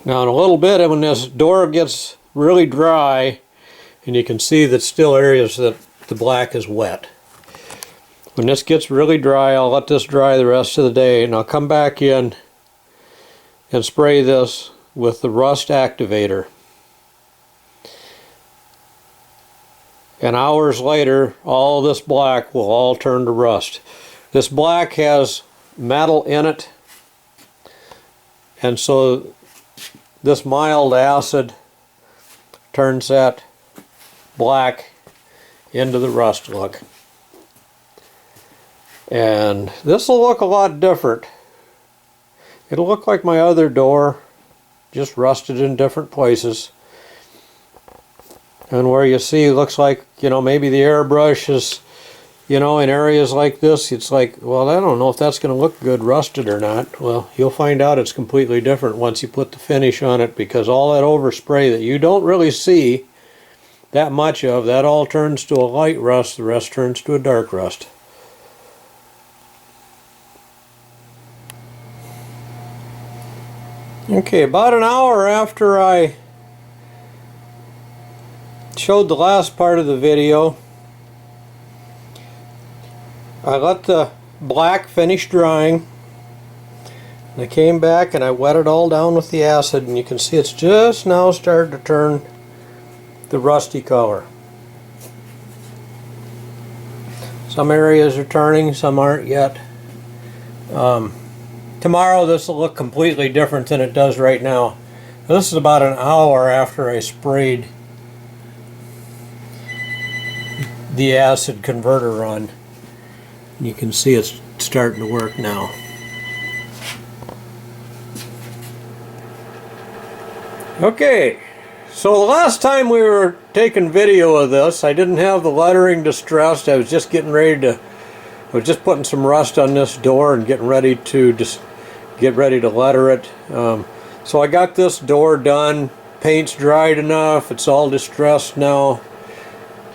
Now in a little bit, when this door gets really dry, and you can see that still areas that the black is wet. When this gets really dry, I'll let this dry the rest of the day, and I'll come back in and spray this with the rust activator. And hours later, all this black will all turn to rust. This black has metal in it, and so this mild acid turns that black into the rust look. And this will look a lot different. It'll look like my other door, just rusted in different places. And where you see, looks like, you know, maybe the airbrush is, you know, in areas like this, it's like, well, I don't know if that's going to look good rusted or not. Well, you'll find out it's completely different once you put the finish on it, because all that overspray that you don't really see that much of, that all turns to a light rust, the rest turns to a dark rust. Okay, about an hour after I showed the last part of the video, I let the black finish drying, and I came back and I wet it all down with the acid, and you can see it's just now starting to turn the rusty color. Some areas are turning, some aren't yet. Tomorrow this will look completely different than it does right now. This is about an hour after I sprayed the acid converter on. You can see it's starting to work now. Okay, so the last time we were taking video of this, I didn't have the lettering distressed. I was just getting ready to, I was just putting some rust on this door and getting ready to letter it. So I got this door done. Paint's dried enough. It's all distressed now.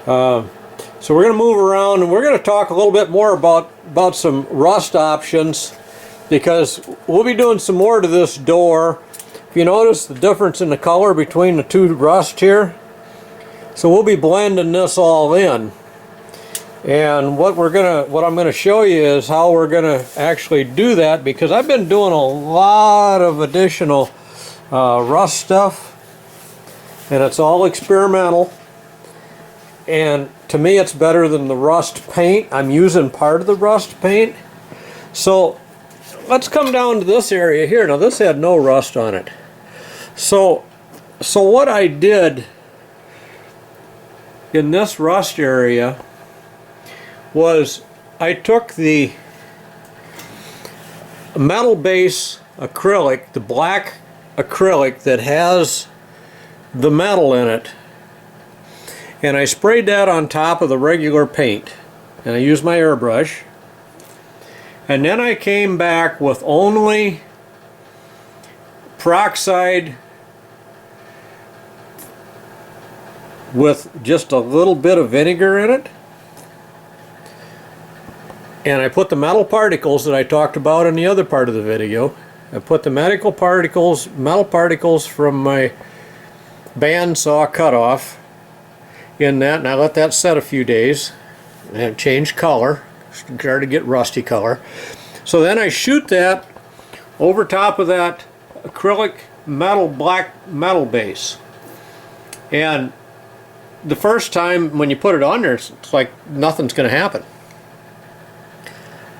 So we're going to move around and we're going to talk a little bit more about some rust options, because we'll be doing some more to this door. If you notice the difference in the color between the two rust here, so we'll be blending this all in. And what I'm going to show you is how we're going to actually do that, because I've been doing a lot of additional rust stuff, and it's all experimental. And to me it's better than the rust paint. I'm using part of the rust paint. So let's come down to this area here. Now this had no rust on it. So what I did in this rust area was I took the metal base acrylic, the black acrylic that has the metal in it, and I sprayed that on top of the regular paint, and I used my airbrush, and then I came back with only peroxide with just a little bit of vinegar in it, and I put the metal particles that I talked about in the other part of the video. I put the metal particles from my bandsaw cutoff in that, and I let that set a few days, and it changed color, started to get rusty color. So then I shoot that over top of that acrylic black metal base, and the first time when you put it on there, it's like nothing's going to happen.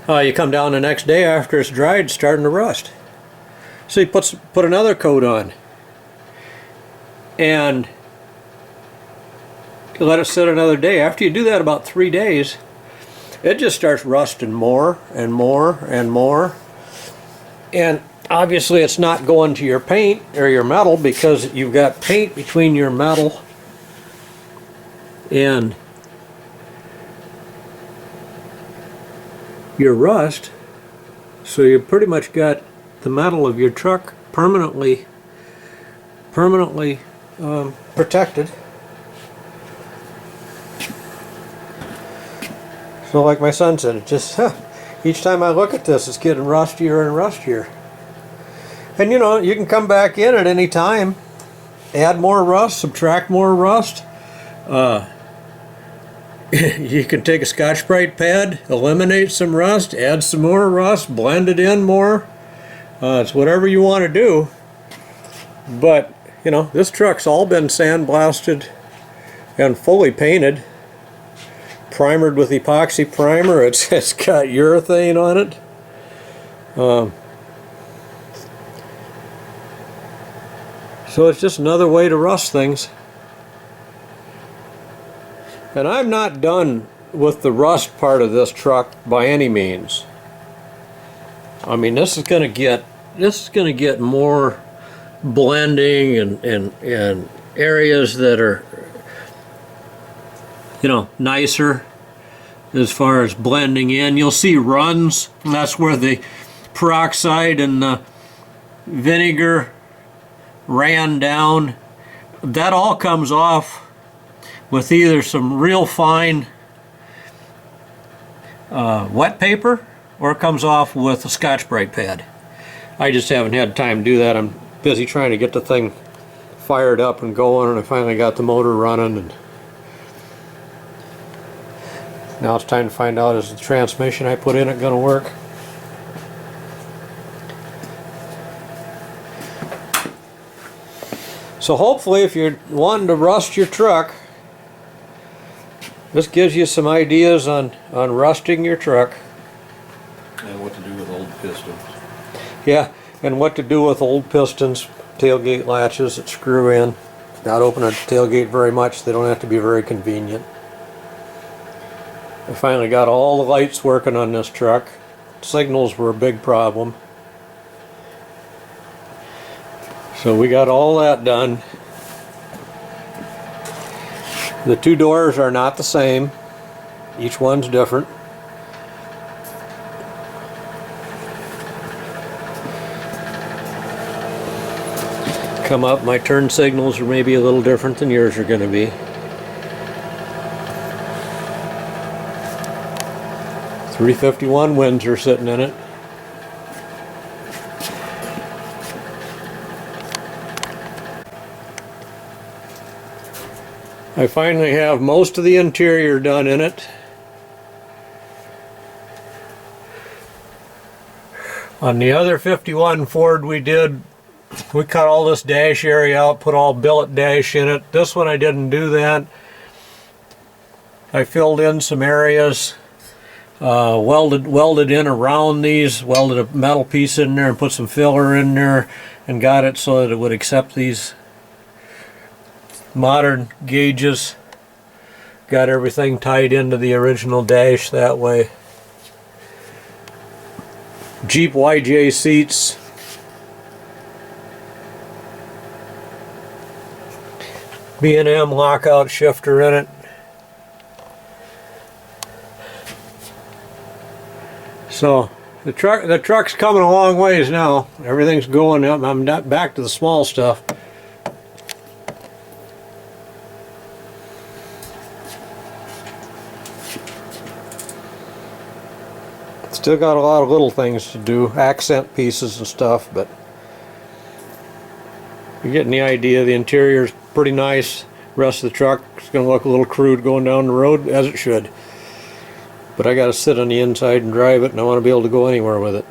You come down the next day after it's dried, it's starting to rust. So you put another coat on and let it sit another day. After you do that about 3 days, it just starts rusting more and more and more. And obviously it's not going to your paint or your metal, because you've got paint between your metal and your rust. So you pretty much got the metal of your truck permanently protected. So like my son said, it just each time I look at this, it's getting rustier and rustier. And you know, you can come back in at any time, add more rust, subtract more rust. You can take a Scotch-Brite pad, eliminate some rust, add some more rust, blend it in more. It's whatever you want to do. But, you know, this truck's all been sandblasted and fully painted. Primered with epoxy primer. It's got urethane on it. So it's just another way to rust things. And I'm not done with the rust part of this truck by any means. I mean, this is going to get more blending and areas that are, you know, nicer as far as blending in. You'll see runs, and that's where the peroxide and the vinegar ran down. That all comes off with either some real fine wet paper, or it comes off with a Scotch-Brite pad. I just haven't had time to do that. I'm busy trying to get the thing fired up and going, and I finally got the motor running, and now it's time to find out, is the transmission I put in it going to work? So hopefully, if you're wanting to rust your truck, this gives you some ideas on rusting your truck. And what to do with old pistons. Yeah, and what to do with old pistons, tailgate latches that screw in. Not open a tailgate very much, they don't have to be very convenient. I finally got all the lights working on this truck. Signals were a big problem. So we got all that done. The two doors are not the same. Each one's different. Come up, my turn signals are maybe a little different than yours are going to be. 351 Windsor sitting in it. I finally have most of the interior done in it. On the other 51 Ford we cut all this dash area out, put all billet dash in it. This one I didn't do that. I filled in some areas, welded in around these, welded a metal piece in there and put some filler in there and got it so that it would accept these modern gauges. Got everything tied into the original dash that way. Jeep YJ seats. B&M lockout shifter in it. So the truck's coming a long ways now. Everything's going up. I'm not back to the small stuff. Still got a lot of little things to do, accent pieces and stuff, but you're getting the idea. The interior's pretty nice. The rest of the truck is going to look a little crude going down the road, as it should. But I got to sit on the inside and drive it, and I want to be able to go anywhere with it.